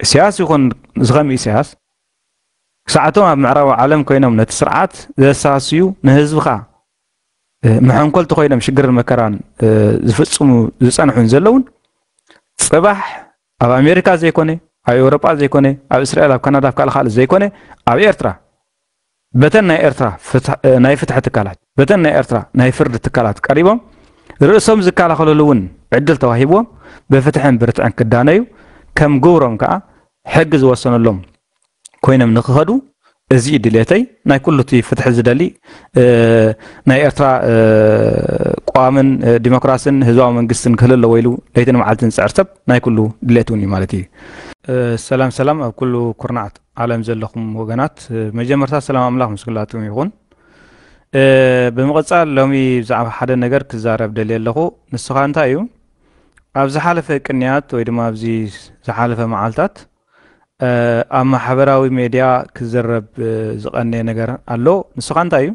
سياس يكون زغمي سياس ساعتهم اب معرب عالم كوينهم نت سرعات زساسيو نهزبخا محنكل تخوينم شجر المكران زفصمو زصنحون زلون صباح اب امريكا زيكوني اب اوروبا زيكوني اب اسرائيل اب كندا اب كالخال زيكوني اب ايرترا بتن ايرترا ناي فتح تكالات بتن ايرترا ناي فرد تكالات قريبهم رؤسهم زكالا خللون عدل توهيبهم بفتحن برتعن كدانيو كم غورم كا حق زوسنلهم كوينم نخهدو ازي دليتي ناي كلتي فتح زدلي ناي ارترا قوامن ديمقراسن هزاو منغستن كلل ويلو ليتن معلتن صعرتب ناي كله دليتوني مالتي سلام سلام كله كرنعت عالم زلكم وغنات مجمرتا سلام املاح مسكلاتكم يكون بمقصال لومي بزعف حدا نجر كزارب دليل له نسخه انتايو ابز حالفه قنيات وي دما ابزي زحالفه معالتات اما حبراوي ميديا كزرب زقني نجر الله نسخه انتايو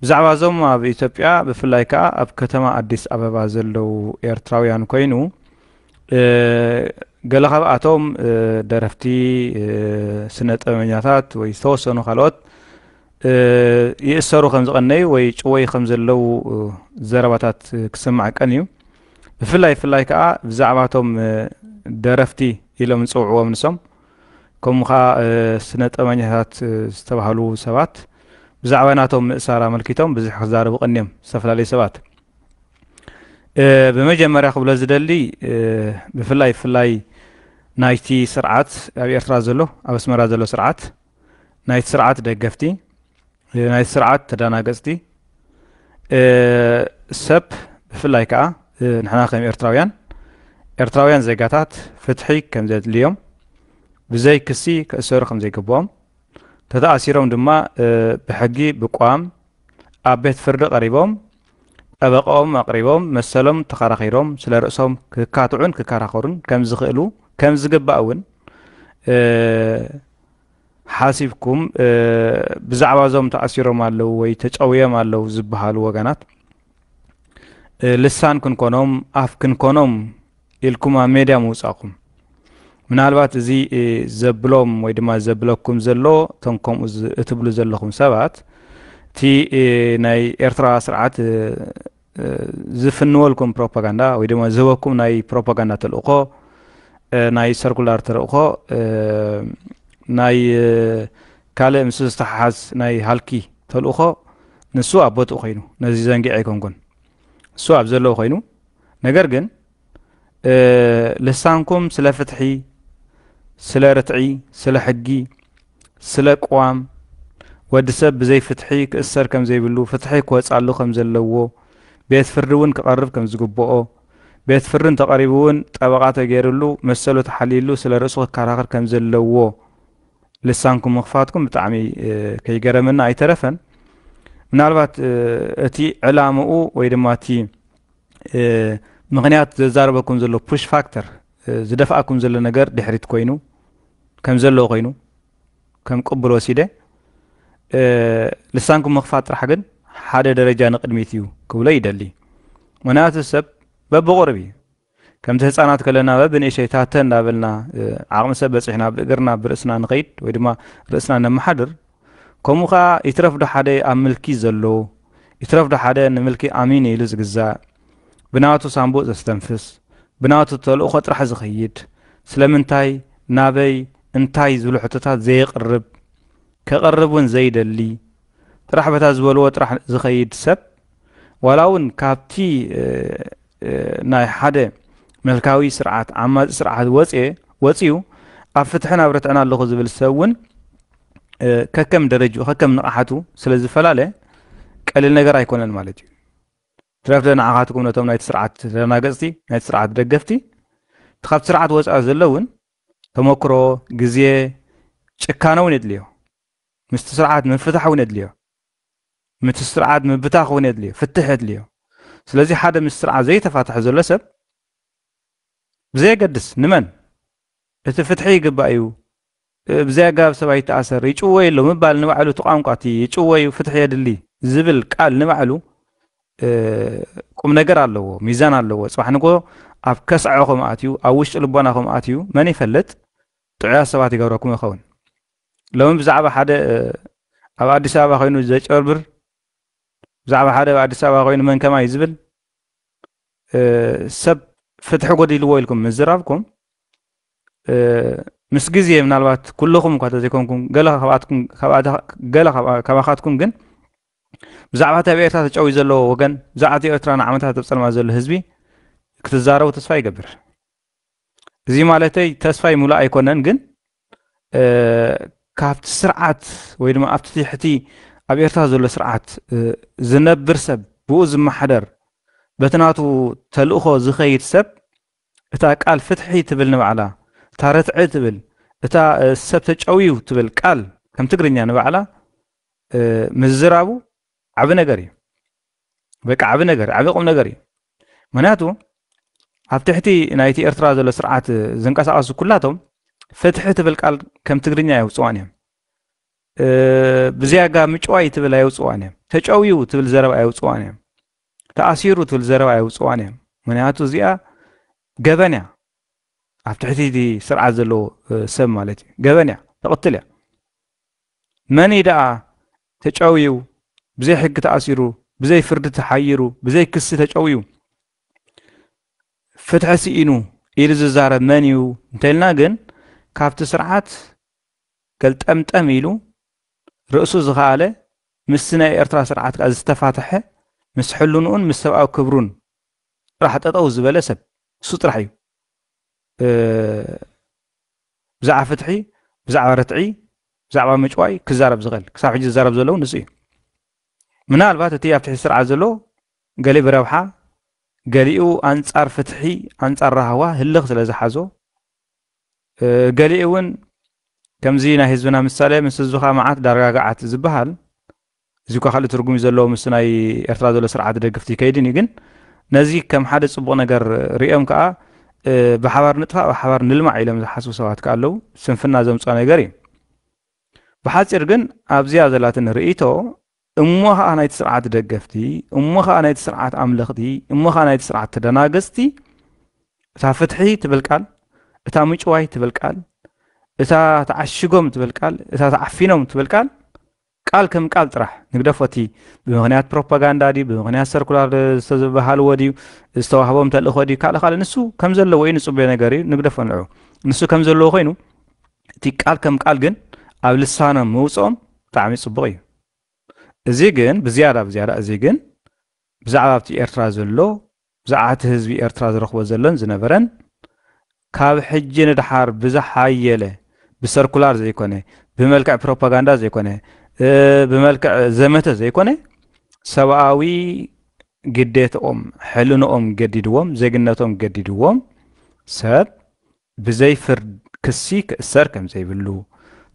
بزعوا زوم اب ايثيوبيا بفلايكا اب كتما اديس ابابا زلو ايرتراويان كوينو قال اتوم درفتي سنطمنياتات وي توسنو خالوت يسرو خمز قني وي چوي خمز لو زرباتات كسمع قنيو بفلاي كا بزعباتهم درفتي الى منصوعو منسم كم خا سنطمنياتات استبحالو سبات بزعباناتهم اسارا ملكيتهم بزح زارب قنيم سفلالي سبات بمجمريا قبل زدلي بفلاي نايتي سرعات ابي ارترا زلو ابسمرا زلو سرعات نايت سرعات دغفتي نايت سرعات تداناغستي سب بفلاي كا نحنا خيم ارتراويان زيغاتات فتحي كم زيت اليوم بزي كسي كسر خم زي كبوم تتاثيرهم دما بحقي بقوام ابيت فرد قريبهم أبقاهم أقربهم مسلم تخارخيرهم سلا رأسهم ككاتعون ككاراخورن كم زخلو كم زقباون حاسبكم بزعوازهم تأثيرهم علو ويتجاويهم علو زبحالو وغانات لسان كنكونهم أف كنكونهم إلكما ميديا موساقم من البات زي زبلوم ويدما زبلوكم زلو تنكم اتبلو زلوكم سبات تي ناي إرترا سرعات زفنولكم بروباغندا ويدما زوكم ناي بروباغندا تلقو ناي سيركولار تلقو ناي كاله مسوس تحاز ناي هالكي تلقو نسو ابوت خينو نزي زنقي ايكونكن سو ابزلو خينو ነገር ግን لسانكم سلا فتحي سلا رتعي سلا حقي سلا قوام ودسب بزي فتحي كأسر كم زي بلو فتحي كوصالو كم زلوو بيت فردون كقرب كم زغبؤو بيت فردن تقريبون طبقات غيرلو مسلو تحليلو سلا رسو كاراخر كم زلوو لسانكم مخفاتكم بتعمي كيغرمنا ايترفن منالبات اتي علامو وي دماتي مغنيات زاربكم زلو بوش فاكتور زدفعكم زلو نجر دحريت كوينو كم زلو كوينو كم قبل وسيده لسانكم مخفات راح جن حدا درجة نقدميتيو كولا يدلي منات السب ببغربي كم تهصانات كلنا ببني شيتاتن نابلنا عقم سبس احنا بقرنا برسنا نقيد ويدما رسنا نمحضر كومخا يترف ده حدا املكي زلو يترف ده حدا نملكي امين يلز غزا بناتو سامبو زستنفس بناتو تلو خط راح زخيد سلمنتاي نابي انتاي زلو حتتات زي قرب كقربون زيد اللي طرح بتازولو طرح زخيد سب ولاون كابتي ناي حدا ملكاوي سرعات عما سرعات وصيو افتحنا برتنا لو زبل سون ككم درجو ككم نقحتو سلازي فلاله قليل ነገር አይኮነን ማለት እዩ ትረፍደና አኻትኩም ነቶም ናይ ስርዓት ተናገጽቲ ናይ ስርዓት ደገፍቲ ተኻብ ስርዓት ወጻ ዘለውን ተመክሮ ግዜ ጭካነውን ይድልዮ مستسرعات من فتح وندليو مستسرعات من بتاخ وندليو فتحت ليو سلازي حدا مستسرعات زي تفاتح زلسب بزي قدس نمن اتفتحي قبايو بزي قاب سبعي تأثر يجوي له مبال نبعلو تقامقاتي يجوي فتح يدلي زبل قال نبعلو قم نقر اللو ميزان اللو صباح نقو اف كسعوكم اتيو او وش لباناكم اتيو من يفلت ጥዑያ ሰባት ይገብረኩም ይኸውን ሎሚ ብዛዕባ ሓደ ኣብ ኣዲስ ኣበባ ኮይኑ ዘጭበርብር ብዛዕባ ሓደ ኣብ ኣዲስ ኣበባ ኮይኑ መንከማ ይዝብል ሰብ ፍትሒ ጎዲልዎ ኢልኩም ምዝራብኩም ምስ ግዜ ምናልባት ኩልኩም እኳ ተዘይኮንኩም ገለ ካባኻትኩም ግን ብዛዕባ እታ ብኤርትራ ተጨዊ ዘለዎ ወገን ብዛዕባ ኤርትራ ንዓመታት ተብፀልማ ዘሎ ህዝቢ ክትዛረቡ ተስፋ ይገብር እዚ ማለተይ ተስፋ ይሙላ ኣይኮነን ግን ካብቲ ስርዓት ወይ ድማ ኣብቲ ትሕቲ ኣብ ኤርትራ ዘሎ ስርዓት ዝነብር ሰብ ብኡ ዝመሓደር በትናቱ ተልእኾ ዝኸይድ ሰብ እታ ቃል ፍትሒ ትብል ንባዕላ እታ ረትዒ ትብል እታ ሰብ ተጨዊዩ ትብል ቃል ከም ትግርኛ ንባዕላ ምዝራቡ ዓብ ነገር እዩ በቃ ዓብ ነገር ዓብ ቁም ነገር እዩ ምክንያቱ ኣብ ትሕቲ ናይቲ ኤርትራ ዘሎ ስርዓት ዝንቀሳቀሱ ኩላቶም ፍትሒ ትብል ቃል ከም ትግርኛ የውፅዋን እዮም ብዝያጋ ምጭዋይ ትብል ኣይውፅዋን እዮም ተጨዊዩ ትብል ዘረባ ኣይውፅዋን እዮም ተኣሲሩ ትብል ዘረባ ኣይውፅዋን እዮም ምክንያቱ እዚኣ ገበንያ ኣብ ትሕቲ ስርዓት ዘለዎ ሰብ ማለት እዩ ገበንያ ተቕትል እያ መን ደኣ ተጨዊዩ ብዘይ ሕጊ ተኣሲሩ ብዘይ ፍርዲ ተሓይሩ ብዘይ ክሲ ተጨዊዩ ፍትሒ ሲኢኑ ኢሉ ዝዛረብ መን እዩ እንተኢልና ግን ካብቲ ስርዓት ገልጠምጠም ኢሉ ርእሱ ዝኸኣለ ምስ ናይ ኤርትራ ስርዓት ከዓ ዝተፋትሐ ምስ ሕልንኡን ምስ ሰብኣዊ ክብሩን ጥራሕ ጠጠው ዝበለ ሰብ እሱ ጥራሕ እዩ ብዛዕባ ፍትሒ ብዛዕባ ረትዒ ብዛዕባ ምጭዋይ ክዛረብ ዝኽእል ክሳብ ሕጂ ዝዛረብ ዘሎ ንሱ እዩ ምናልባት እቲ ኣብ ትሕቲ ስርዓት ዘሎ ገሊኡ ብረብሓ ገሊኡ ኣንጻር ፍትሒ ኣንጻር ረሃዋ ህልኽ ስለ ዝሓዞ ገሊኡ እውን ከምዚ ናይ ህዝብና ምሳሌ ምስ ህዝብኻ መዓት ዳረጋግዓት ዝበሃል እዚ እኳ ካልእ ትርጉም እዩ ዘለዎ ምስ ናይ ኤርትራ ዘሎ ስርዓት ደገፍቲ ከይድን እዩ ግን ነዚ ከም ሓደ ፅቡቕ ነገር ሪኦም ከዓ ብሓባር ንጥፋእ ብሓባር ንልማዕ ኢሎም ዝሓስቡ ሰባት ከዓ ኣለዉ ስንፍና ዘምፅኦ ነገር እዩ ብሓፂር ግን ኣብዚኣ ዘላትን ርእይቶ እሞ ከዓ ናይቲ ስርዓት ደገፍቲ እሞ ከዓ ናይቲ ስርዓት ኣምለኽቲ እሞ ከዓ ናይቲ ስርዓት ተደናገፅቲ እታ ፍትሒ ትብል ቃል እታ ምጭዋይ ትብል ቃል እታ ተዓሽጎም ትብል ቃል እታ ተዓፊኖም ትብል ቃል ቃል ከም ቃል ጥራሕ ንግደፎቲ ብምክንያት ፕሮፓጋንዳ ድዩ ብምክንያት ሰርኩላር ዝተባሃልዎ ድዩ ዝተዋህቦም ተልእኾ ድዩ ካልእ ንሱ ከም ዘለዎ እዩ ንፅበዮ ነገር እዩ ንግደፎ ንዑ ንሱ ከም ዘለዎ ኮይኑ እቲ ቃል ከም ቃል ግን ኣብ ልሳኖም ምውፅኦም ብጣዕሚ ፅቡቕ እዩ እዚ ግን ብዝያዳ እዚ ግን ብዛዕባ ኣብቲ ኤርትራ ዘሎ ብዛዕባ እቲ ህዝቢ ኤርትራ ዝረኽቦ ዘሎን ዝነበረን ካብ ሕጂ ንድሓር ብዝሓየለ ብሰርኩላር ዘይኮነ ብመልክዕ ፕሮፓጋንዳ ዘይኮነ ብመልክዕ ዘመተ ዘይኮነ ሰብኣዊ ግዴትኦም ሕልንኦም ገዲድዎም ዜግነቶም ገዲድዎም ሰብ ብዘይ ፍርድ ክሲ ክእሰር ከም ዘይብሉ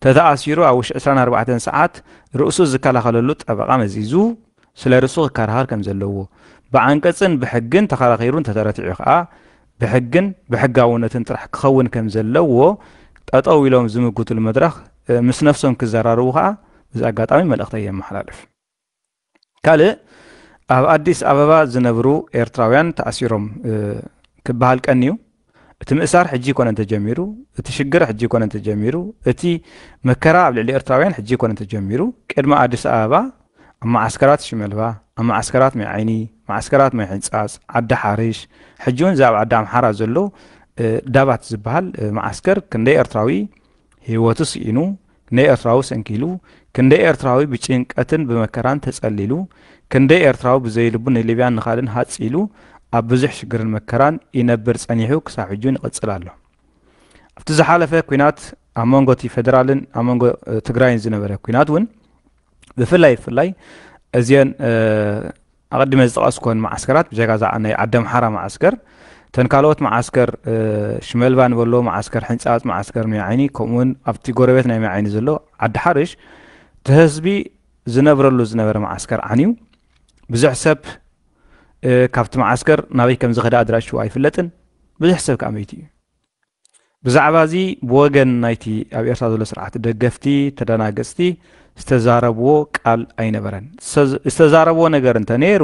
ተተኣሲሩ ኣብ ውሽጢ 24 ሰዓት ርእሱ ዝከላኸለሉ ጠበቓ መዚዙ ስለ ርእሱ ክከራኸር ከም ዘለዎ ብዓንቀፅን ብሕግን ተኸራኺሩን ተተረቲዑ ከዓ ብሕግን ብሕጋውነትን ጥራሕ ክኸውን ከም ዘለዎ ጠጠው ኢሎም ዝምግቱሉ መድረኽ ምስ ነፍሶም ክዘራርቡ ከዓ እዚ ኣጋጣሚ መልእኽተይ የመሓላልፍ ካልእ ኣብ ኣዲስ ኣበባ ዝነብሩ ኤርትራውያን ተኣሲሮም ክበሃል ቀኒ እዩ እቲ ምእሳር ሕጂ ኮነ ተጀሚሩ እቲ ሽግር ሕጂ ኮነ ተጀሚሩ እቲ መከራ ኣብ ልዕሊ ኤርትራውያን ሕጂ ኮነ ተጀሚሩ ቅድሚ ኣዲስ ኣበባ ኣብ ማዓስከራት ሽመልባ ኣብ ማዓስከራት ማይ ዓይኒ ማዓስከራት ማይ ሕንፃፅ ዓዲ ሓሪሽ ሕጂ እውን ዛብ ዓዲ ኣምሓራ ዘሎ ዳባት ዝበሃል ማዓስከር ክንደይ ኤርትራዊ ህይወቱ ስኢኑ ክንደይ ኤርትራዊ ሰንኪሉ ክንደይ ኤርትራዊ ብጭንቀትን ብመከራን ተጸሊሉ ክንደይ ኤርትራዊ ብዘይልቡ ንሊብያን ንኻልን ሃፂሉ ኣብ ብዙሕ ሽግርን መከራን ይነብር ጸኒሑ ክሳብ ሕጂ ይቕጽል ኣሎ ኣብቲ ዝሓለፈ ኩናት ኣብ መንጎ እቲ ፌደራልን ኣብ መንጎ ትግራይን ዝነበረ ኩናት እውን ብፍላይ እዚአን ኣቐዲመ ዝጠቐስኮን ማዓስከራት ብጀጋ ዛዕ ናይ ዓዲ ኣምሓራ ማዓስከር ተንካሎት ማዓስከር ሽመልባ ንበሎ ማዓስከር ሕንፃፅ ማዓስከር ማይ ዓይኒ ከምኡውን ኣብቲ ጎረቤት ናይ ማይ ዓይኒ ዘሎ ዓዲ ሓርሽ ተህዝቢ ዝነብረሉ ዝነበረ ማዓስከር ዓንዩ ብዙሕ ሰብ ካብቲ ማዓስከር ናበይ ከም ዝኸዳ ኣድራሹ ኣይፍለጥን ብዙሕ ሰብ ከዓ መይቲ እዩ ብዛዕባ እዚ ብወገን ናይቲ ኣብ ኤርትራ ዘሎ ስርዓት ደገፍቲ ተደናገፅቲ ዝተዛረብዎ ቃል ኣይነበረን ዝተዛረብዎ ነገር እንተ ነይሩ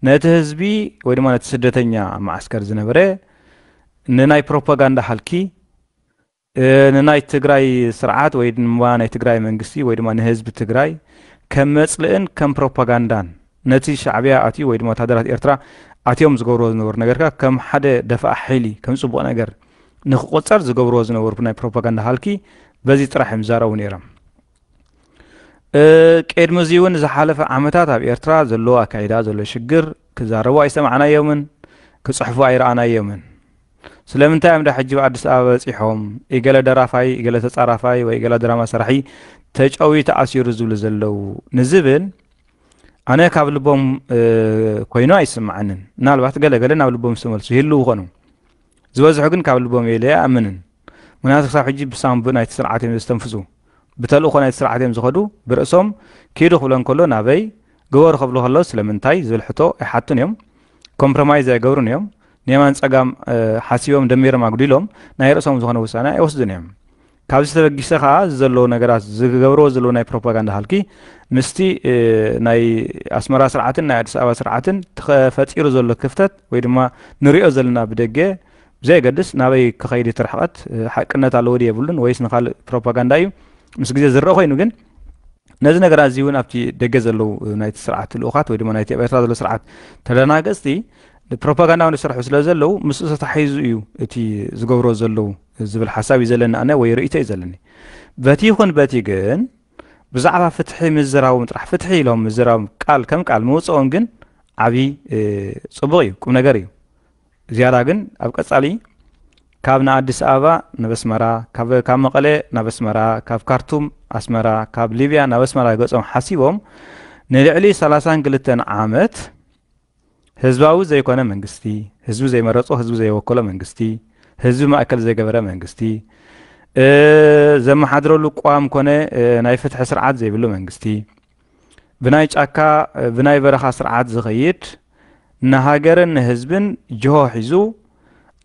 ነቲ ህዝቢ ወይ ድማ ነቲ ስደተኛ ማዓስከር ዝነበረ ንናይ ፕሮፓጋንዳ ሓልኪ ንናይ ትግራይ ስርዓት ወይ ድማ ናይ ትግራይ መንግስቲ ወይ ድማ ንህዝቢ ትግራይ ከም መጽልእን ከም ፕሮፓጋንዳን ነቲ ሻዕብያ ኣትዩ ወይ ድማ ወታደራት ኤርትራ ኣትዮም ዝገብርዎ ዝነበሩ ነገርካ ከም ሓደ ደፋእ ሓይሊ ከም ጽቡቕ ነገር ንኽቆጸር ዝገብርዎ ዝነበሩ ናይ ፕሮፓጋንዳ ሃልኪ በዚ ጥራሕ ይምዛረቡ ነይሮም። ቅድሚ እዚ እውን ዝሓለፈ ዓመታት ኣብ ኤርትራ ዘለዎ ኣካይዳ ዘሎ ሽግር ክዛረቡ ኣይሰማዕናዮምን ክጽሕፉ ኣይረኣናዮምን። ስለምንታይ እዮም ሕጂ ኣዲስ ኣበባ በፂሖም ኢገለ ደራፋይ ኢገለ ተጻራፋይ ወይ ኢገለ ድራማ ሰራሒ ተጨዊ ተኣሲሩ ዝብሉ ዘለው ንዝብል ኣነ ካብ ልቦም ኮይኑ ኣይስማዓንን። ምናልባት ገለገለ ናብ ልቦም ዝተመልሱ ይህልው ኾኑ ዝበዝሑ ግን ካብ ልቦም የለ ኣምንን። ምክንያቱ ክሳብ ሕጂ ብሳንቡ ናይቲ ስርዓት እዮም ዝተንፍሱ ብተልእኾ ናይቲ ስርዓት እዮም ዝኸዱ ብርእሶም ኪዱ ክብሎ እንከሎ ናበይ ግበሩ ክብሉ ከሎ ስለምንታይ ዝብል ሕቶ ኣይሓቱን እዮም። ኮምፕሮማይዝ ኣይገብሩን እዮም። ንየማን ፀጋም ሓሲቦም ደሚሮም ኣጉዲሎም ናይ ርእሶም ዝኾነ ውሳነ ኣይወስዱን እዮም። ካብዚ ተበጊሰ ከዓ ዘለዉ ነገራት ዝገብርዎ ዘለዉ ናይ ፕሮፓጋንዳ ሃልኪ ምስቲ ናይ ኣስመራ ስርዓትን ናይ ኣዲስ ኣበባ ስርዓትን ተፈጢሩ ዘሎ ክፍተት ወይ ድማ ንሪኦ ዘለና ብደገ ብዘይገድስ ናበይ ክኸይድ ትርሕቐት ሓቅነት ኣለዎ ድዩ የብሉን ወይስ ንኻልእ ፕሮፓጋንዳ እዩ ምስ ግዜ ዝረአ ኮይኑ ግን ነዚ ነገራት እዚ እውን ኣብቲ ደገ ዘለዉ ናይቲ ስርዓት ልኡኻት ወይ ድማ ናይቲ ኣብ ኤርትራ ዘሎ ስርዓት ተደናገፅቲ ፕሮፓጋንዳውን ዝሰርሑ ስለ ዘለው ምስኡ ተታሒዙ እዩ እቲ ዝገብሮ ዘለው ዝብል ሓሳብ እዩ ዘለኒ ኣነ ወይ ርእይቶ እዩ ዘለኒ። በቲ ይኹን በቲ ግን ብዛዕባ ፍትሒ ምዝራቦም ጥራሕ ፍትሒ ኢሎም ምዝራቦም ቃል ከም ቃል ምውፅኦም ግን ዓብዪ ፅቡቕ እዩ ቁም ነገር እዩ። ዝያዳ ግን ኣብ ቀጻሊ ካብ ንኣዲስ ኣበባ ናብ ኣስመራ ካብ መቐለ ናብ ኣስመራ ካብ ካርቱም ኣስመራ ካብ ሊብያ ናብ ኣስመራ ገጾም ሓሲቦም ንልዕሊ 32 ዓመት ህዝባዊ ዘይኮነ መንግስቲ ህዝቢ ዘይመረጾ ህዝቢ ዘይወከሎ መንግስቲ ህዝቢ ማእከል ዘይገበረ መንግስቲ ዘመሓድረሉ ቋም ኮነ ናይ ፍትሒ ስርዓት ዘይብሉ መንግስቲ ብናይ ጫካ ብናይ በረኻ ስርዓት ዝኸይድ ንሃገርን ንህዝብን ጅሆ ሒዙ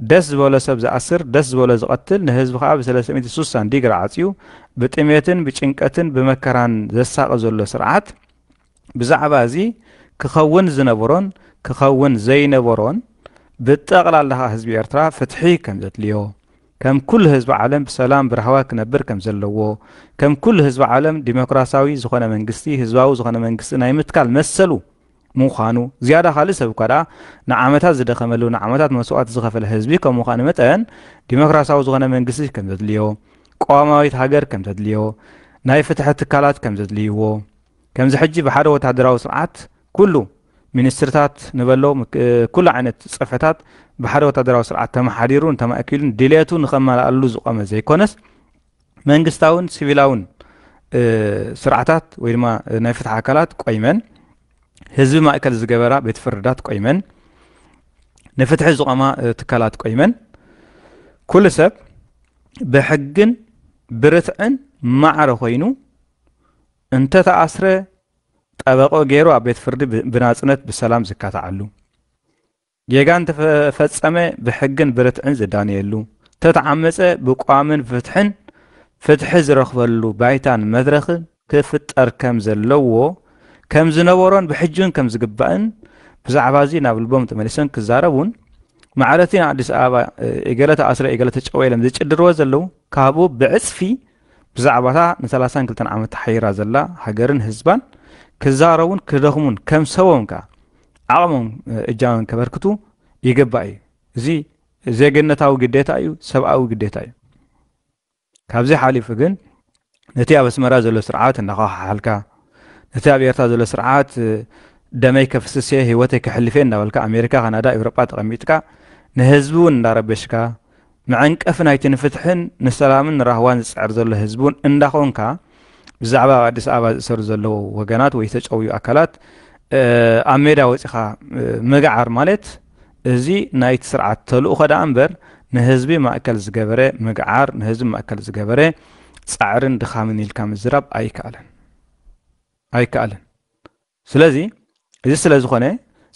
ደስ ዝበሎ ሰብ ዝኣስር ደስ ዝበሎ ዝቐትል ንህዝቢ ከዓ ብ360 ዲግሪ ዓፅዩ ብጥሜትን ብጭንቀትን ብመከራን ዘሳቀ ዘሎ ስርዓት ብዛዕባ እዚ ክኸውን ዝነበሮን ክኸውን ዘይነበሮን ብጠቕላላ ህዝቢ ኤርትራ ፍትሒ ከም ዘድልዮ ከም ኩል ህዝቢ ዓለም ብሰላም ብረሃዋ ክነብር ከም ዘለዎ ከም ኩል ህዝቢ ዓለም ዲሞክራሲያዊ ዝኾነ መንግስቲ ህዝባዊ ዝኾነ መንግስቲ ናይ ምትካል መሰሉ ምዃኑ ዝያዳ ካልእ ሰብ ኳ ንዓመታት ዝደኸመሉ ንዓመታት መስዋዕት ዝኸፈለ ህዝቢ ከም ምዃኑ መጠን ዲሞክራሲያዊ ዝኾነ መንግስቲ ከም ዘድልዮ ቀዋማዊት ሃገር ከም ዘድልዮ ናይ ፍትሒ ትካላት ከም ዘድልይዎ ከምዚ ሕጂ ብሓደ ወታደራዊ ስርዓት ኩሉ ሚኒስትርታት ንበሎ ኩሉ ዓይነት ፅፈታት ብሓደ ወታደራዊ ስርዓት ተመሓዲሩን ተማእኪሉን ድሌቱ ንኸመላኣሉ ዝቆመ ዘይኮነስ መንግስታውን ሲቪላውን ስርዓታት ወይ ድማ ናይ ፍትሒ ኣካላት ቆይመን ህዝቢ ማእከል ዝገበራ ቤት ፍርዳት ቆይመን ንፍትሒ ዝቆማ ትካላት ቆይመን ኩሉ ሰብ ብሕግን ብርትዕን ማዕረ ኮይኑ እንተተኣስረ ጠበቆ ገይሩ ኣብ ቤት ፍርዲ ብናጽነት ብሰላም ዝካታዓሉ ጌጋን ተፈጸመ ብሕግን ብርትዕን ዝዳንየሉ ተተዓመፀ ብቋምን ፍትሕን ፍትሒ ዝረኽበሉ ባይታን መድረኽን ክፍጠር ከም ዘለዎ ከም ዝነበሮን ብሕጁን ከም ዝግባእን ብዛዕባ እዚ ናብ ልቦም ተመሊሰን ክዛረቡን ማዕረቲ ኣዲስ ኣበባ ኢገለ ተኣስረ ኢገለ ተጨወይለም ዝጭድርዎ ዘለው ካብኡ ብዕፅፊ ብዛዕባታ ን32 ዓመት ተሓይራ ዘላ ሃገርን ህዝባን ክዛረቡን ክደኽሙን ከም ሰቦም ከዓ ዓቕሞም እጃምን ከበርክቱ ይግባእ እዩ። እዚ ዜግነታዊ ግዴታ እዩ፣ ሰብኣዊ ግዴታ እዩ። ካብዚ ሓሊፉ ግን ነቲ ኣብ ኣስመራ ዘሎ ስርዓት እንዳኻሓልካ ነቲ ኣብ ኤርትራ ዘሎ ስርዓት ደመይ ከፍስሰ ህይወተይ ክሕልፈ እንዳበልካ ኣሜሪካ ካናዳ ኤውሮጳ ተቐሚጥካ ንህዝቢ እውን እንዳረበሽካ መዐንቀፍ ናይቲ ንፍትሕን ንሰላምን ንራህዋን ዝፅዕር ዘሎ ህዝቢ እውን እንዳኾንካ ብዛዕባ ኣዲስ ኣበባ ዝእሰሩ ዘለዎ ወገናት ወይ ተጨውዩ ኣካላት ኣብ ሜዳ ወፂኻ ምግዓር ማለት እዚ ናይቲ ስርዓት ተልእኾ ዳ እምበር ንህዝቢ ማእከል ዝገበረ ምግዓር ንህዝቢ ማእከል ዝገበረ ፃዕርን ድኻምን ኢልካ ምዝራብ ኣይከኣለን። ስለዚ እዚ ስለ ዝኾነ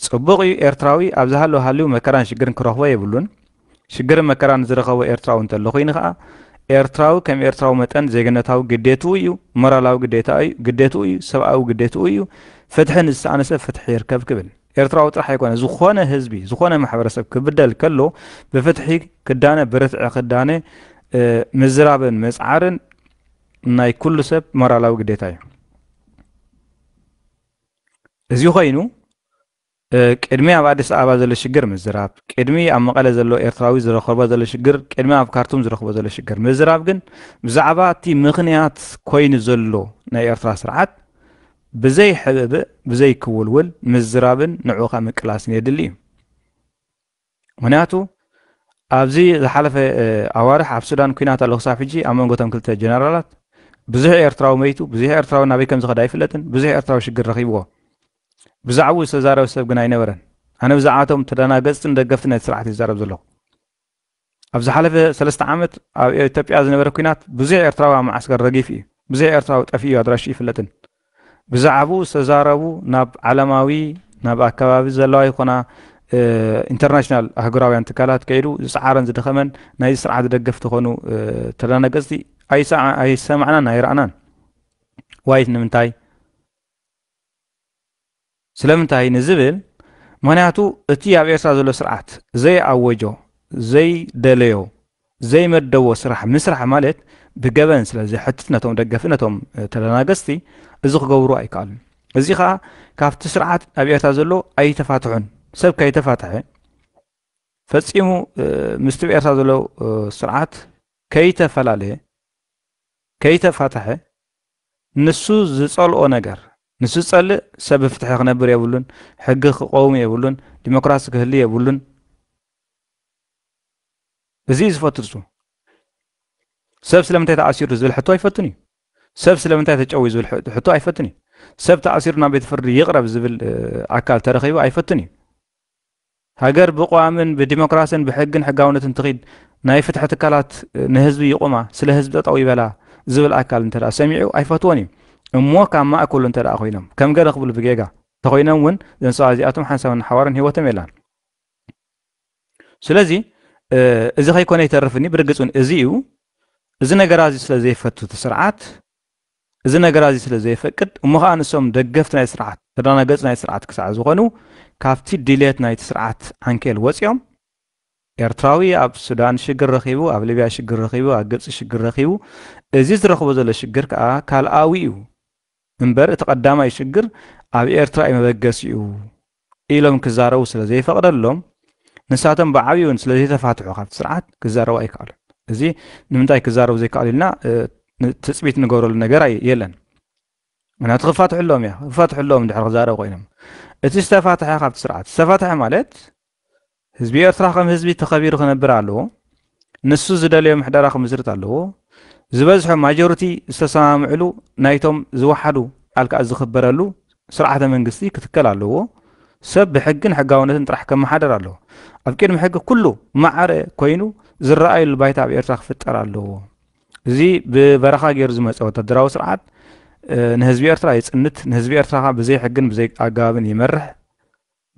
ፅቡቕ እዩ ኤርትራዊ ኣብ ዝሃለዉ ሃልዩ መከራን ሽግርን ክረኽቦ የብሉን። ሽግርን መከራን ዝረኸቦ ኤርትራዊ እንተሎ ኮይኑ ከዓ ኤርትራዊ ከም ኤርትራዊ መጠን ዜግነታዊ ግዴቱ እዩ፣ ሞራላዊ ግዴቱ እዩ፣ ሰብኣዊ ግዴቱ እዩ። ፍትሒ ንዝተኣነሰ ፍትሒ ይርከብ ክብል ኤርትራዊ ጥራሕ ኣይኮነ ዝኾነ ህዝቢ ዝኾነ ማሕበረሰብ ክብደል ከሎ ብፍትሒ ክዳነ ብርትዒ ክዳነ ምዝራብን መጽዓርን ናይ ኩሉ ሰብ ሞራላዊ ግዴታ እዩ እዚ ኮይኑ ቅድሚ ኣብ ኣዲስ ኣበባ ዘሎ ሽግር ምዝራብ ቅድሚ ኣብ መቐለ ዘሎ ኤርትራዊ ዝረኸቦ ዘሎ ሽግር ቅድሚ ኣብ ካርቱም ዝረኸቦ ዘሎ ሽግር ምዝራብ ግን ብዛዕባ እቲ ምኽንያት ኮይኑ ዘሎ ናይ ኤርትራ ስርዓት ብዘይ ሕብእ ብዘይ ክውልውል ምዝራብን ንዑኻ ምቅላስን የድሊ እዩ ምክንያቱ ኣብዚ ዝሓለፈ ኣዋርሕ ኣብ ሱዳን ኩናት ኣሎ ክሳብ ሕጂ ኣብ መንጎቶም ክልተ ጀነራላት ብዙሕ ኤርትራዊ መይቱ ብዙሕ ኤርትራዊ ናበይ ከም ዝኸዳ ኣይፍለጥን ብዙሕ ኤርትራዊ ሽግር ረኺብዎ ብዛዕባ ዝተዛረበ ሰብ ግን ኣይነበረን ኣነ ብዛዕባቶም ተደናገፅትን ደገፍትን ናይቲ ስርዓት ይዛረብ ዘለኹ ኣብ ዝሓለፈ 3 ዓመት ኣብ ኢትዮጵያ ዝነበረ ኩናት ብዙሕ ኤርትራዊ ኣብ ማዓስከር ረጊፍ እዩ ብዙሕ ኤርትራዊ ጠፊኡ ኣድራሹ ይፍለጥን ብዛዕባ ዝተዛረቡ ናብ ዓለማዊ ናብ ኣከባቢ ዘለዋ ይኾና ኢንተርናሽናል ኣህጉራውያን ትካላት ከይዱ ዝፀዓረን ዝደኸመን ናይ ስርዓት ደገፍቲ ዝኾኑ ተደናገፅቲ ኣይሰማዕናን ኣይረኣናን ዋይት ንምንታይ ስለምንታይ ንዝብል ምክንያቱ እቲ ኣብ ኤርትራ ዘሎ ስርዓት ዘይኣወጆ ዘይደለዮ ዘይመደቦ ስራሕ ምስራሕ ማለት ብገበን ስለዚ ሕትት ነቶም ደገፊ ነቶም ተደናገፅቲ እዚ ክገብሩ ኣይከኣሉን እዚ ከዓ ካብቲ ስርዓት ኣብ ኤርትራ ዘሎ ኣይተፋትሑን ሰብ ከይተፋትሐ ፈፂሙ ምስቲ ኤርትራ ዘሎ ስርዓት ከይተፈላለየ ከይተፋትሐ ንሱ ዝፀልኦ ነገር ንሱ ዝፀልእ ሰብ ፍትሒ ክነብር የብሉን ሕጊ ክቀውም የብሉን ዲሞክራሲ ክህሊ የብሉን እዚ ዝፈትርሱ ሰብ ስለምንታይ ተኣሲሩ ዝብል ሕቶ ኣይፈቱን እዩ ሰብ ስለምንታይ ተጨዊ ዝብል ሕቶ ኣይፈቱን እዩ ሰብ ተኣሲሩ ናብ ቤት ፍርዲ ይቕረብ ዝብል ኣካል ተረኺቡ ኣይፈቱን እዩ ሃገር ብቋምን ብዲሞክራሲን ብሕግን ሕጋውነትን ትኺድ ናይ ፍትሒ ትካላት ንህዝቢ ይቆማ ስለ ህዝቢ ጠጠው ይበላ ዝብል ኣካል እንተዳ ሰሚዑ ኣይፈትዎን እዩ እሞ ካብ ማእከሉ እንተዳ ኮይኖም ከም ገለ ክብሉ ብጌጋ ተኮይኖም እውን ዘንሰባ እዚኣቶም ሓንሳብን ሓዋርን ሂወቶም የላን ስለዚ እዚ ከይኮነ ይተርፍኒ ብርግፁን እዚ እዩ እዚ ነገራት እዚ ስለ ዘይፈቱ ስርዓት እዚ ነገራት እዚ ስለ ዘይፈቅድ እሞ ከዓ ንሶም ደገፍቲ ናይ ስርዓት ተደናገፅ ናይ ስርዓት ክሳዕ ዝኾኑ ካብቲ ድሌት ናይቲ ስርዓት ዓንኬል ወፂኦም ኤርትራዊ ኣብ ሱዳን ሽግር ረኺቡ ኣብ ሊብያ ሽግር ረኺቡ ኣብ ግብፂ ሽግር ረኺቡ እዚ ዝረኽቦ ዘሎ ሽግር ከዓ ካልኣዊ እዩ እምበር እቲ ቀዳማይ ሽግር ኣብ ኤርትራ ይመበገስ እዩ ኢሎም ክዛረቡ ስለ ዘይፈቅደሎም ንሳቶም ብዓብዩን ስለ ዘይተፋትሑ ካብቲ ስርዓት ክዛረቡ ኣይከኣሉን እዚ ንምንታይ ክዛረቡ ዘይከኣሉ ኢልና ትፅቢት ንገብረሉ ነገር የለን ምክንያቱ ክፋትሕሎም እያ ክፋትሕሎም ድሕሪ ክዛረቡ ኮይኖም እቲ ዝተፋትሐ ካብቲ ስርዓት ዝተፋትሐ ማለት ህዝቢ ኤርትራ ከም ህዝቢ ተኸቢሩ ክነብር ኣለዎ ንሱ ዝደለዮ ምሕደራ ክምስርት ኣለዎ ዝበዝሖ ማጆሪቲ ዝተሰማምዕሉ ናይቶም ዝወሓዱ ቃል ከዓ ዝኽበረሉ ስርዓተ መንግስቲ ክትከል ኣለዎ ሰብ ብሕግን ሕጋውነትን ጥራሕ ከመሓደር ኣለዎ ኣብ ቅድሚ ሕጊ ኩሉ ማዕረ ኮይኑ ዝረኣየሉ ባይታ ኣብ ኤርትራ ክፍጠር ኣለዎ እዚ ብበረኻ ገይሩ ዝመፀ ወተሃደራዊ ስርዓት ንህዝቢ ኤርትራ ይፅንት ንህዝቢ ኤርትራ ብዘይ ሕግን ብዘይ ኣገባብን ይመርሕ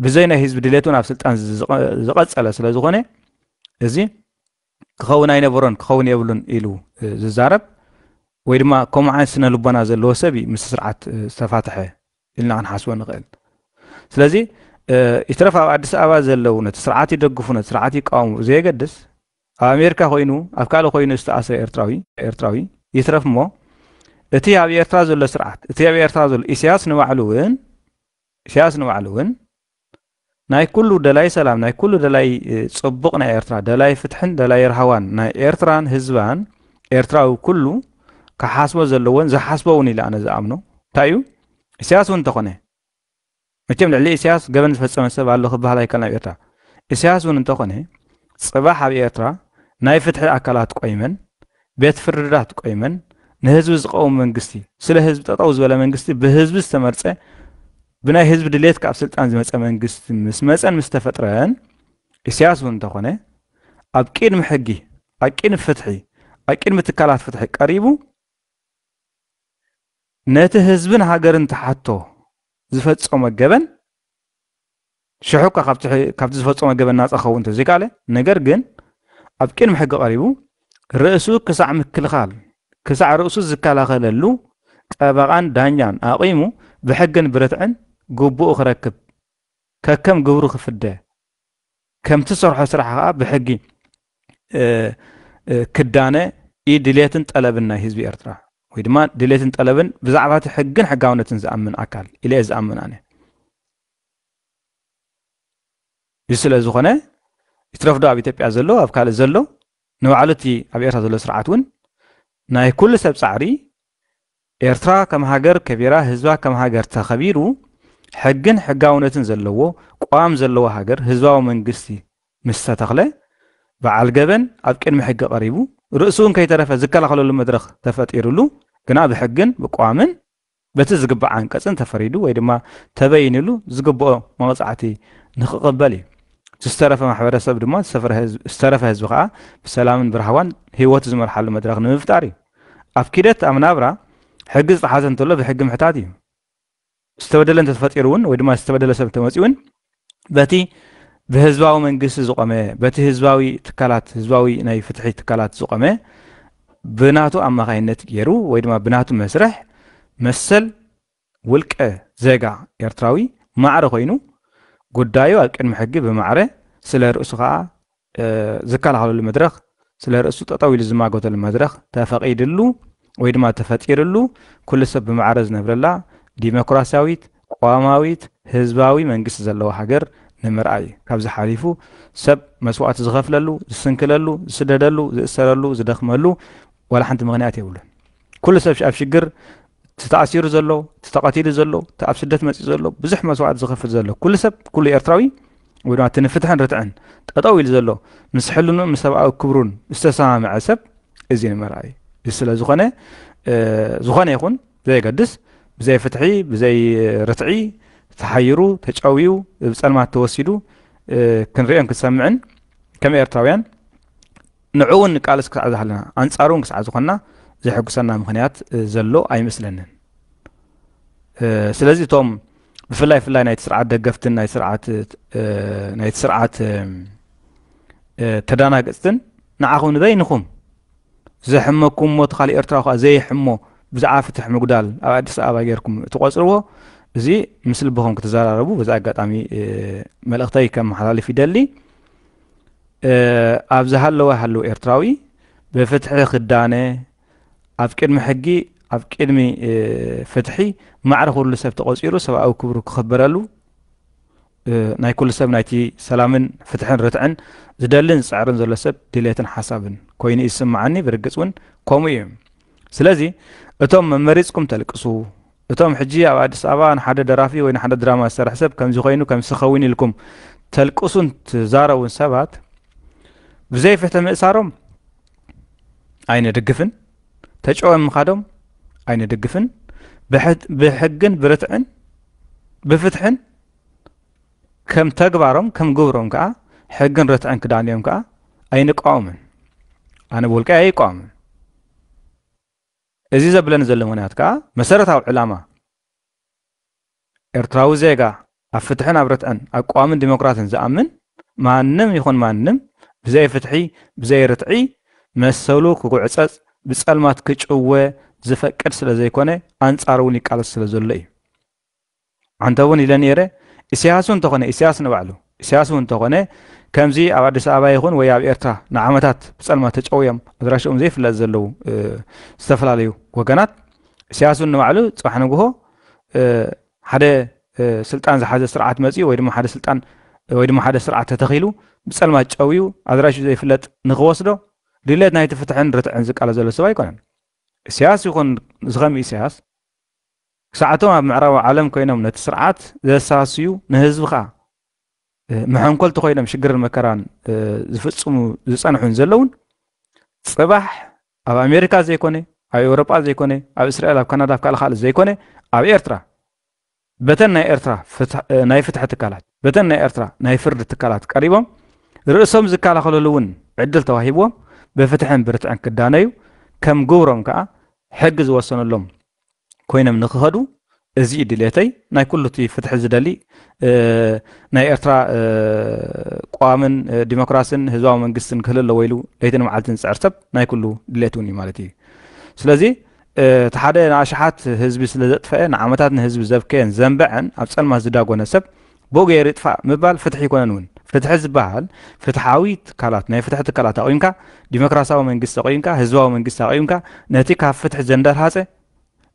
ብዘይ ናይ ህዝቢ ድሌቱን ኣብ ስልጣን ዝቐፀለ ስለ ዝኾነ እዚ ክኸውን ኣይነበሮን ክኸውን የብሉን ኢሉ ዝዛረብ ወይ ድማ ከምኡ ዓይነት ስነ ልቦና ዘለዎ ሰብ ምስ ስርዓት ዝተፋትሐ ኢልና ክንሓስቦ ንኽእል ስለዚ ይትረፍ ኣብ ኣዲስ ኣበባ ዘለው ነቲ ስርዓት ይደግፉ ነቲ ስርዓት ይቃወሙ ዘየገድስ ኣብ ኣሜሪካ ኮይኑ ኣብ ካልእ ኮይኑ ዝተኣሰረ ኤርትራዊ ይትረፍ እሞ እቲ ኣብ ኤርትራ ዘሎ ስርዓት እቲ ኣብ ኤርትራ ዘሎ ኢሳያስ ንባዕሉ እውን ናይ ኩሉ ደላይ ሰላም ናይ ኩሉ ደላይ ጽቡቕ ናይ ኤርትራ ደላይ ፍትሕን ደላይ ረሃዋን ናይ ኤርትራን ህዝባን ኤርትራዊ ኩሉ ክሓስቦ ዘለዎን ዝሓስቦውን ኢለ ኣነ ዝኣምኖ እንታይ እዩ ኢሳያስ እውን እንተኾነ መቸም ልዕሊ ኢሳያስ ገበን ዝፈፀመ ሰብ ኣሎ ክበሃል ኣይከኣልና ኣብ ኤርትራ ኢሳያስ እውን እንተኾነ ፅባሕ ኣብ ኤርትራ ናይ ፍትሒ ኣካላት ቆይመን ቤት ፍርድታት ቆይመን ንህዝቢ ዝቀውም መንግስቲ ስለ ህዝቢ ጠጠው ዝበለ መንግስቲ ብህዝቢ ዝተመርፀ ብናይ ህዝቢ ድሌት ካብ ስልጣን ዝመፀ መንግስቲ ምስ መፀን ምስ ተፈጥረን ኢሳያስ እውን እንተኾነ ኣብ ቅድሚ ሕጊ ኣብ ቅድሚ ፍትሒ ኣብ ቅድሚ ትካላት ፍትሒ ቀሪቡ ነቲ ህዝብን ሃገርን ተሓቶ ዝፈፀሞ ገበን ሽሑካ ካብቲ ዝፈፀሞ ገበን ናፃ ክኸውን ተዘይካለ ነገር ግን ኣብ ቅድሚ ሕጊ ቀሪቡ ርእሱ ክሳዕ ምክልኻል ክሳዕ ርእሱ ዝከላኸለሉ ጠበቃን ዳኛን ኣቂሙ ብሕግን ብርትዕን ግቡእ ክረክብ ከከም ግብሩ ክፍደ ከምቲ ዝሰርሖ ስራሕ ከዓ ብሕጊ كدانة دليتن طلبنا حزب إرترا ويدما دليتن طلبن بزعبات حقن حقاونتن زأمن أكل إلى زأمن أنا يسأل زخنة يترفض أبي تبي أزلو أبكال زلو نوعلتي أبي إرترا زلو سرعتون ناي كل سب سعري إرترا كم هاجر كبيرة حزبا كم هاجر تخبيرو حقن حقاونتن زلوه قام زلوه هاجر حزبا ومنجستي مستتقله بعال جبن أبكر محق قريبو رأسون كي ترى فزكلا خلوا المدرخ تفتيرلو كنا بحقن بقوامن بتزقب عن كسن تفريدو ويد ما تبين له زقبوا مواصعتي نقبلي تسترف محبر سب دما سفر استرف هزبقة بسلام برهوان هيوت زمر حل مدرخ نفتاري أفكيرت أمنابرا حجز حسن تلا بحق محتاجي استبدل أنت تفتيرون ويد ما استبدل سب تمسيون باتي بهزباو منجس زقمة بتي هزباوي تكالات هزباوي ناي فتحي تكالات زقمة بناتو أما غينت يرو ويدما بناتو مسرح مسل ولك زيقع يرتراوي معره غينو قدايو أكن محقي بمعره سلا رؤسو خاء زكال حالو المدرخ سلا رؤسو تطاويل زماغوت المدرخ تفقيد اللو ويدما تفتير اللو كل سب بمعرز نبرلا ديمقراسياويت قواماويت هزباوي منجس زلو حجر نمرأي كابز حاليفو سب مسوعات زغفللو زسنكللو زسددلو زسرلو زدخملو ولا حنت مغنيات يقولون كل سب شاف شجر تتعسير زلو تتقاتيل زلو تأبسدت مسي زلو بزح مسوعات زغفل زلو كل سب كل إرتراوي ودما تنفتحن رتعن تطاويل زلو مسحلونو مسبعو كبرون استسامع سب ازين مرأي يسلا زخانه زخانه يكون زي قدس بزي فتحي بزي رتعي تحيرو تجاويو بصلمات توسيدو كنريان كسمعن كم إرتراويان نعون قالس كسعد حلنا أنصارون كسعد زخنا زي حقسنا مخنيات زلو أي مثلنا سلازي توم بفلاي نايت سرعات دقفتن نايت سرعات تدانا قستن نعاقون بينكم زي حمكم وتخالي إرتراخ زي حمو بزعاف فتح مقدال أديس أبا غيركم تقصروه زي مثل بهم كتزاربو بزا قطامي ملختي كم حلالي في دلي ابزحلو حلو إرتراوي بفتح خدانه افقد محقي افقد مي فتحي معرخ كل سب تقصيرو سبا او كبرو كخبرالو ناي كل سب نايتي سلامن فتحن رتعن زدلن صعرن زل سب دليتن حسابن كوين يسمعني برقصون كومي سلازي اتم مريصكم تلقسو اتم حجي اب اديس ابا حدا درافي وين حدا دراما سرح سب كم زخوينو كم سخوين لكم تلقسون تزارون سبات بزي فتح مأسارهم عين دقفن تجعوهم مخادم عين دقفن بحقن برتعن بفتحن كم تقبارهم كم قبرهم كا حقن رتعن كدانيهم كا عين قومن أنا بقول كا أي قومن إذا زبلن زلمونات كا مسارة علامة إرتراو زيغا أفتحن أبرتعن أقوامن ديمقراطن زأمن ما نم يخون ما نم بزي فتحي بزي رتعي مسولو كوعصص بصلمات كچوه زفقد سلا زيكونه انصاروني قال سلا زلي عنتون الى نيره اسياسون تخونه اسياس نبعلو اسياسون تخونه كمزي اب اديس ابا يخون ويا بيرتا نعمتات بصلمات تچويم ادراشهم زي فلا زلو استفلاليو وغنات اسياسون نبعلو صحنغو حدا سلطان زحاز سرعات مزي ويدم حدا سلطان ويدم حدا سرعات تتخيلو بصلمات چويو ادراش زي فلت نغوسدو دليت نايت فتحن رتعن زق على زلو سبا يكون سياس يكون زغمي سياس ساعتهم معرب عالم كوينهم نتسرعات زساسيو نهزبخا محنكل تخوينم شجر المكران زفصمو زصنحون زلون صباح اب امريكا زيكوني اب اوروبا زيكوني اب اسرائيل اب كندا اب كالخال زيكوني اب ايرترا بتن ايرترا ناي فتح تكالات بتن ايرترا ناي فرد تكالات قريبهم رؤسهم زكالا خلولون عدل تواهيبهم بفتحن برتعن كدانيو كم قورهم كا حجز وصلنا كوينم نخهدو ازي دليتي ناي كلتي فتح زدلي ناي ارترا قوامن ديمقراسن هزاو منغستن كلل ويلو ليتن معلتن صعرسب ناي كلو دليتوني مالتي سلازي تحاده ناشحات حزب سلازطفه نعمتات حزب زبكين زنبعن اب صلما زداغونه سب بوغير يطفا مبال فتح يكونن فتح زبال فتحاوي تكالات ناي فتح تكالات أقيمك ديمقراطية منجست أقيمك هزباوي منجست أقيمك نتي كاب فتح زندر هذا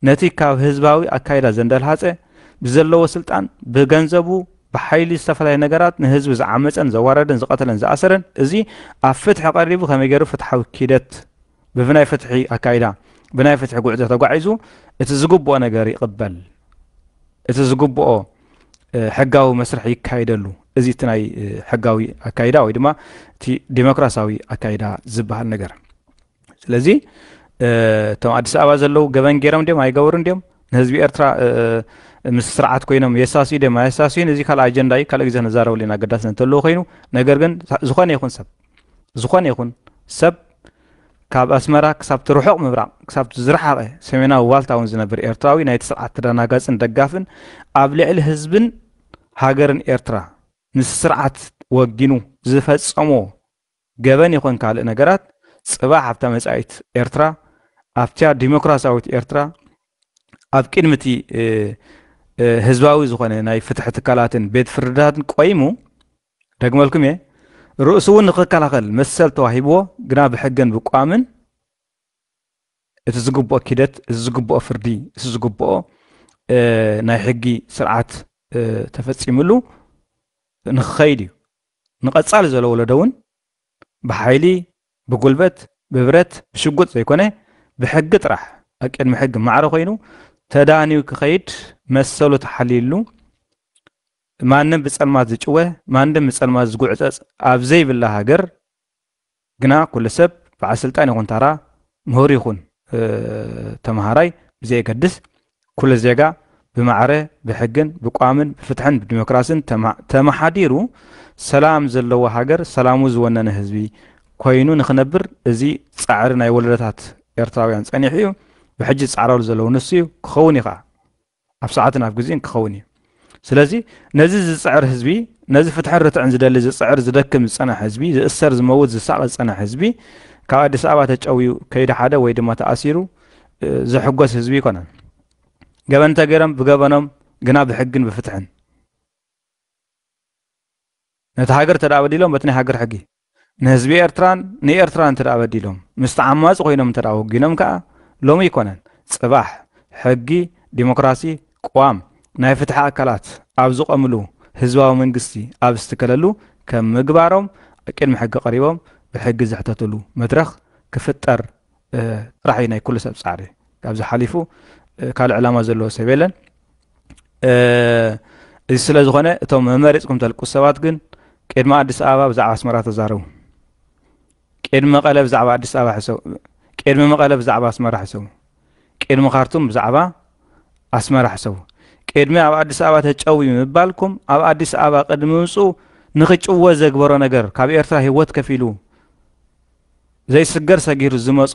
نتي كاب هزباوي أكايدا زندر هذا بزلوا سلطان بجنزبو بحيلي استفلا نجارات نهزب زعمتن زواردن زقتلن زأسرن إزي أفتح قريبو كم يجرو فتحوا كيدت بفناي فتحي أكايدا بناي فتح قعدة تقعيزو اتزقبو أنا جاري قبل اتزقبو حقاوي مسرح يكايدلو إزي تناي حقاوي أكايدا ويدما تي ديمقراطية أكايدا زبها النجار لذي توم أديس أبا زلو جبان جيرام ديم هاي جورن ديم نهزبي إرترا مسرعات كوينم يساسي ديم يساسين إزي كلا أجنداي كلا إذا نزارو لنا قداسنا تلو خينو نجارجن زخان يكون سب زخان يكون سب كاب أسمرا كسب تروحق مبرع كسب تزرعه سمينا والتاون زنبر إرتراوي نايت سرعة تراناقاس اندقافن أبلع الهزبن هاجرن إرترا نسرعة وجنو زفت سمو جبان يكون كال نجارات صباح حتى مسعيت إرترا أفتيا ديمقراطية إرترا أبكين متي هزباوي زخانة ناي فتح تكالاتن بيت فردات قايمو رقمالكم إيه رؤسون نقكالخل مسل توهيبو جنا بحجن بقامن اتزقبو كيدت اتزقبو فردي اتزقبو ناي حقي سرعات تفصيملو نخيدي نقصال زلو ولدون بحيلي بقلبت ببرت بشقط زيكونه بحق طرح اكيد محق معرو خينو تدانيو كخيد مسلو تحليلو ማንም ብጸልማት ዝጭወ ማንም ብጸልማት ዝጉዕጸጽ ኣብ ዘይብላ ሃገር ግና ኩሉ ሰብ በዓል ስልጣን ይኹን ታራ ምሁር ይኹን ተማሃራይ ብዘይገድስ ኩሉ ዜጋ ብማዕረ ብሕግን ብቋምን ብፍትሕን ብዲሞክራስን ተመሓዲሩ ሰላም ዘለዎ ሃገር ሰላሙ ዝወነነ ህዝቢ ኮይኑ ንኽነብር እዚ ጻዕሪ ናይ ወለደታት ኤርትራውያን ጸኒሑ እዩ ብሕጂ ጻዕራሉ ዘለዎ ንሱ እዩ ክኸውን ይኽእል ኣብ ሰዓትን ኣብ ግዜን ክኸውን እዩ ስለዚህ ነዚ ዝጽዕር ህዝቢ ነዚ ፍትሕ ርትዕን ዝደሊ ዝጽዕር ዝደክም ዝጸናሕ ህዝቢ ዝእሰር ዝመውት ዝሳቕ ዝጸናሕ ህዝቢ ካብ ኣዲስ ኣበባ ተጨውዩ ከይዲ ሓደ ወይ ድማ ተኣሲሩ ዝሕጎስ ህዝቢ ይኮነን ገበን ተገይሮም ብገበኖም ግና ብሕግን ብፍትሕን ነቲ ሃገር ተዳበዲሎም በቲ ናይ ሃገር ሕጊ ንህዝቢ ኤርትራን ንኤርትራን ተዳበዲሎም ምስ ተዓማፅ ኮይኖም ተዳወጊኖም ከዓ ሎሚ ይኮነን ጽባሕ ሕጊ ዲሞክራሲ ቋም ናይ ፍትሕ ኣካላት ኣብ ዝቐምሉ ህዝባዊ መንግስቲ ኣብ ዝተከለሉ ከም ምግባሮም ቅድሚ ሕጊ ቀሪቦም ብሕጊ ዝሕተትሉ መድረኽ ክፍጠር ጥራሕ ናይ ኩሉ ሰብ ጻዕሪ ካብዚ ሓሊፉ ካልእ ዕላማ ዘለዎ ሰብ የለን እዚ ስለ ዝኾነ እቶም መመሪፅኩም ተልቁ ሰባት ግን ቅድሚ ኣዲስ ኣበባ ብዛዕባ ኣስመራ ተዛረቡ ቅድሚ መቐለ ብዛዕባ ኣዲስ ኣበባ ሕሰቡ ቅድሚ መቐለ ብዛዕባ ኣስመራ ሕሰቡ ቅድሚ ካርቱም ብዛዕባ ኣስመራ ሕሰቡ ቅድሚ ኣብ ኣዲስ ኣበባ ተጨውዩ ምባልኩም ኣብ ኣዲስ ኣበባ ቅድሚ ምፁ ንኽጭወ ዘግበሮ ነገር ካብ ኤርትራ ህይወት ከፊሉ ዘይስገር ሰጊሩ ዝመጾ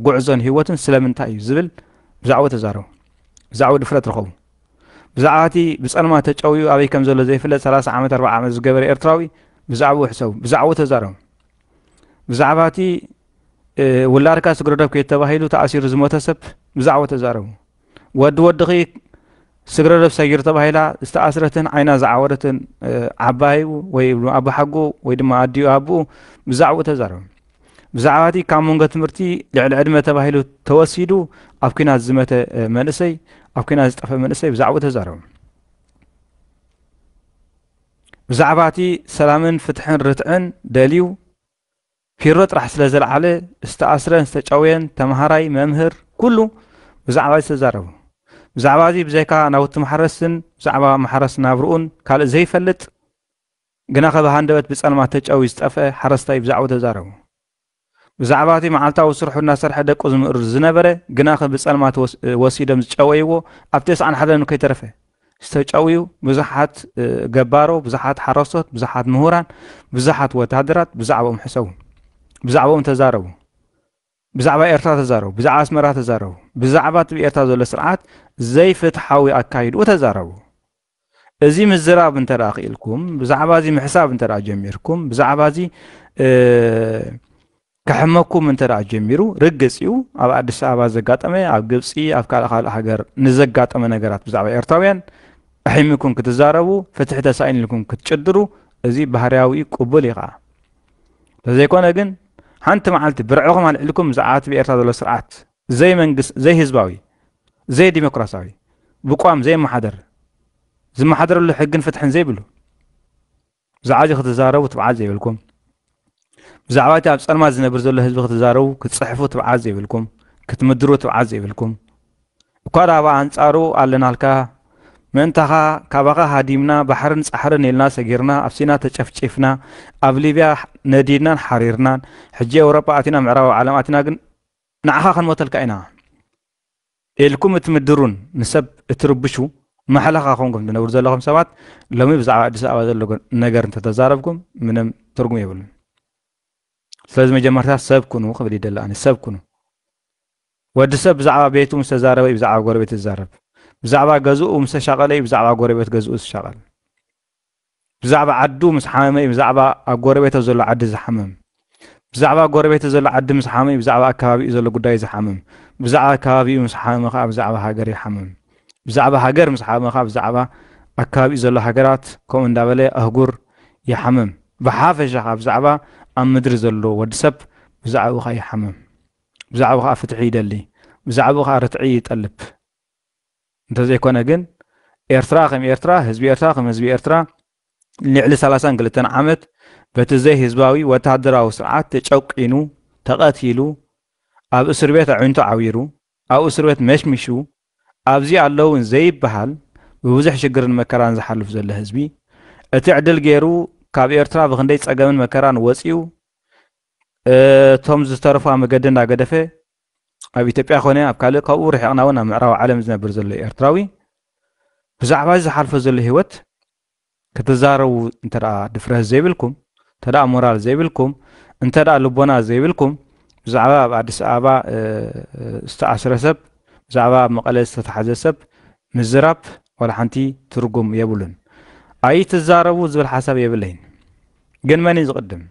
ጉዕዞን ህይወትን ስለምንታይ እዩ ዝብል ብዛዕባ ተዛረቡ ብዛዕባ ድፍረት ረኸቡ ብዛዕባቲ ብጸልማ ተጨውዩ ኣበይ ከም ዘሎ ዘይፍለጥ 30 ዓመት 40 ዓመት ዝገበረ ኤርትራዊ ብዛዕባ ሕሰቡ ብዛዕባ ተዛረቡ ብዛዕባቲ ውላድካ ስግረደብ ከይተባሂሉ ተኣሲሩ ዝሞተ ሰብ ብዛዕባ ተዛረቡ ወድኺ ስግረደብ ሰጊር ተባሂላ ዝተኣስረትን ዓይና ዝዓወረትን ዓባዩ ወይ ኣቦ ሓጎ ወይ ድማ ኣዲኡ ኣቦኡ ብዛዕባ ተዛረቡ ብዛዕባቲ ካብ መንጎ ትምህርቲ ልዕሊ ዕድመ ተባሂሉ ተወሲዱ ኣብ ኩናት ዝመተ መንእሰይ ኣብ ኩናት ዝጠፈ መንእሰይ ብዛዕባ ተዛረቡ ብዛዕባቲ ሰላምን ፍትሕን ርትዕን ደልዩ ፊሮ ጥራሕ ስለ ዘለዓለ ዝተኣስረን ዝተጨወየን ተምሃራይ መምህር ኩሉ ብዛዕባ ተዛረቡ ብዛዕባ እዚ ብዘይካ ናውቲ ማሕረስን ብዛዕባ ማሕረስ ናብርኡን ካልእ ዘይፈልጥ ግና ከብሃንደበት ብጸልማት ተጨዊ ዝጠፍአ ሓረስታይ ብዛዕባ ተዛረቡ ብዛዕባ እቲ መዓልታዊ ስርሑ እናሰርሐ ደቁ ዝምእር ዝነበረ ግና ብጸልማት ወሲዶም ዝጨወይዎ ኣብ 91 ከይተረፈ ዝተጨውዩ ብዙሓት ገባሮ ብዙሓት ሓረስቶት ብዙሓት ምሁራን ብዙሓት ወታደራት ብዛዕባኦም ሕሰቡ ብዛዕባኦም ተዛረቡ ብዛዕባ ኤርትራ ተዛረቡ ብዛዕባ ኣስመራ ተዛረቡ ብዛዕባ ኤርትራ ዘሎ ስርዓት ዘይፍትሓዊ ኣካይዱ ተዛረቡ እዚ ምዝራብ እንተዳ ኺኢልኩም ብዛዕባ እዚ ምሕሳብ እንተዳ ጀሚርኩም ብዛዕባ እዚ كحمكم من ترى جميرو رجسيو أبى أدرس أبى زجات أمي أبى جبسي أبى كلا حجر نزجات أمي نجارات بزعبة إرتويان أحيمكم كتزاربو فتحت سائل لكم كتشدرو ازي بحرياوي قبول يقع فزي كون اجن حنت معلت برعوكم على لكم زعات بإرتاد ولا سرعات زي منقص زي حزباوي زي ديمقراسياوي بقوام زي محاضر زي محاضر اللي حقن فتحن زي بلو زعاج ختزارو تبعات زي بالكم زعواتي اب صرما زنبر زلو حزب ختزارو كتصحفوا تبعات زي بالكم كتمدروا تبعات زي بالكم وقادا با انصارو علنالكا منتخا كاباغا هاديمنا بحرن صحرن يلنا سغيرنا افسينا تچفچفنا اب ليبيا ندينا حريرنا حجي اوروبا اتينا معراو علاماتنا كن نعها خنموتلك اينا الكم تمدرون نسب تربشو محلها خونكم دنور زلهم سبات لمي بزعوا اديس ابا زلو نجر انت تزاربكم منم ترغم يبل سلاز مجمرتا سب كونو قبل يدلاني سب كونو ود سب بزعوا بيتو مستزارب بزعوا غربيت الزارب بزعوا غزو مستشغلي بزعوا غربيت غزو الشغل بزعوا عدو مسحامي بزعوا غربيت زلو عد زحمم بزعوا غربيت زلو عد مسحامي بزعوا اكابي زلو غداي زحمم بزعوا اكابي مسحامي خا بزعوا هاجر يحمم بزعوا هاجر مسحامي خا بزعوا اكابي زلو هاجرات كوم اندابله اهغور يحمم بحافظ خا بزعوا ام مدر زلو ود سب بزعوا خا يحمم بزعوا خا فتحي يدلي بزعوا خا رتعي يطلب انت زي كونه جن ኤርትራ ከም ኤርትራ ህዝቢ ኤርትራ ከም ህዝቢ ኤርትራ ልዕሊ 32 ዓመት በቲ ዘይ ህዝባዊ ወታደራዊ ስርዓት ተጨቂኑ ተቀቲሉ ኣብ እስር ቤት ዒንቶ ዓዊሩ ኣብ እስር ቤት መሽሚሹ ኣብዚ ኣለው ዘይበሃል ብብዙሕ ሽግርን መከራን ዝሓልፍ ዘሎ ህዝቢ እቲ ዕድል ገይሩ ካብ ኤርትራ ብክንደይ ፀገምን መከራን ወፂኡ ቶም ዝተረፉ መገድና ገደፈ ኣብ ኢትዮጵያ ኮነ ኣብ ካልእ ካብኡ ርሒቕና እውን ኣብ ምዕራብ ዓለም ዝነብር ዘሎ ኤርትራዊ ብዛዕባ ዝሓልፈ ዘሎ ህይወት ክትዛረቡ እንተዳ ድፍረት ዘይብልኩም እንተዳ ሞራል ዘይብልኩም እንተዳ ልቦና ዘይብልኩም ብዛዕባ ኣብ ኣዲስ ኣበባ ዝተኣስረ ሰብ ብዛዕባ ኣብ መቐለ ዝተተሓዘ ሰብ ምዝራብ ወላ ሓንቲ ትርጉም የብሉን ኣይትዛረቡ ዝብል ሓሳብ የብለይን ግን መን ዝቅድም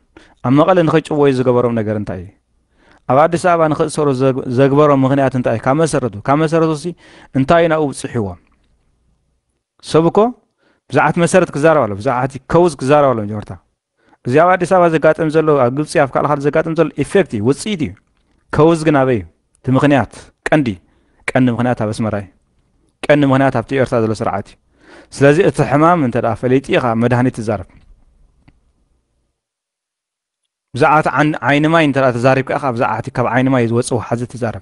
ኣብ መቐለ ንኸጭዎ ዝገበሮም ነገር እንታይ ኣብ ኣዲስ ኣበባ ንኽእሰሩ ዘግበሮም ምክንያት እንታይ ካብ መሰረቱ ሲ እንታይ ናኡ ጽሒዎም سبكو بزعت مسرت كزارة بزعت كوز كزارة ولا مجورتا زي أبغى أديس أبغى زكاتم زلوا أقول سياف كلا خالد زكاتم زل إفكتي وتصيدي كوز جنابي تمخنيات كأن مخنيات بس مراي كأن مخنيات هبتي أرتاد ولا سرعتي سلازي التحمام من ترى فليتي خا مدهني تزارب بزعت عن عين ما ينترى تزارب كأخا بزعت كب عين ما يزوج أو حزة تزارب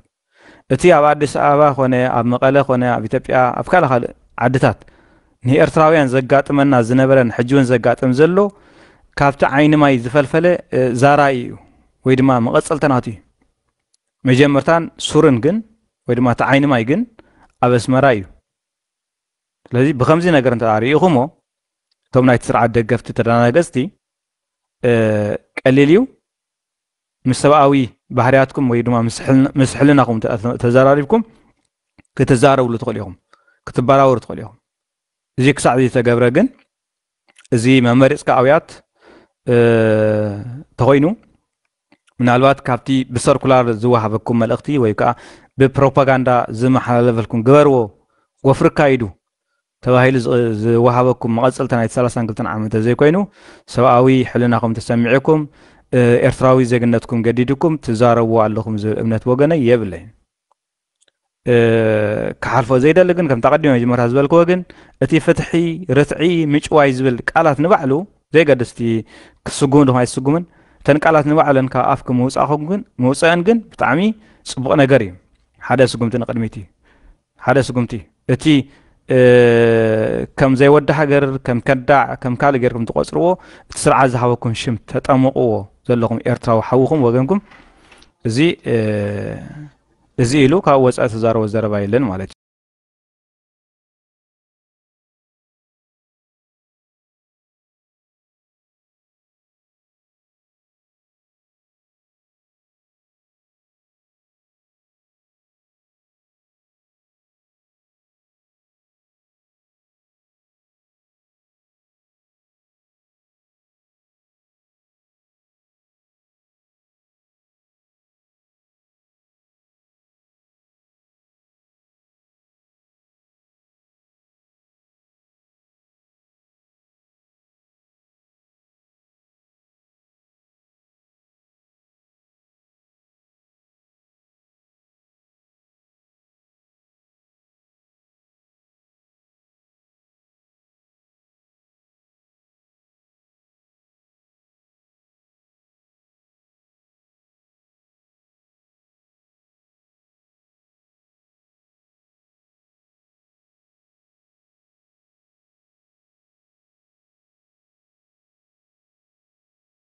أتي أبغى أديس أبغى خونة أب مقالة خونة أبي تبيع أفكار خالد عدتات نهي إرتراويان زقاتمنا زنبرن حجون زقاتم زلو كابتا عين ما يزفلفله زارايو ويدما مقصلتناتي مجمرتان سورن جن ويدما تعين ما يجن أبس مرايو لذي بخمسين أجر أنت عاريخمو توم نايت سرعة دقفت ترانا قصتي قليليو مستوى بحرياتكم ويدما مسحلناكم تزاراريبكم كتزاروا لتقوليهم كتباراور تقوليهم زي كسعدي تجبر جن زي ما مريض كأويات تغينو من الوقت كابتي بسركولار زوها بكم ملقتي ويكا ببروباغندا زي ما حلفلكم جبروا وفركايدو تواهيل زوها بكم مقصل تنايت سلاسان قلتن عامة زي كوينو سواءوي حلناكم تسمعكم إرتراوي زي جنتكم جديدكم تزاروا علىكم زي ابنة وجنا يبلين كحرف زيدا لكن كم تقدم جمهور حزب الكوجن أتي فتحي رتعي مش وايز بالقالات نبعلو زي قدستي كسجون هاي السجون تنقالات نبعلن كأفكم موسى أنجن بتعمي صبغنا قريم حدا سجون تنقدمتي حدا سجونتي أتي كم زي ود حجر كم كدع كم كالجر كم تقصروا تسرع زحوكم شمت تطمقوا زلكم إرترا وحوكم وجنكم زي إلو كاوز أتزار وزربايلن مالك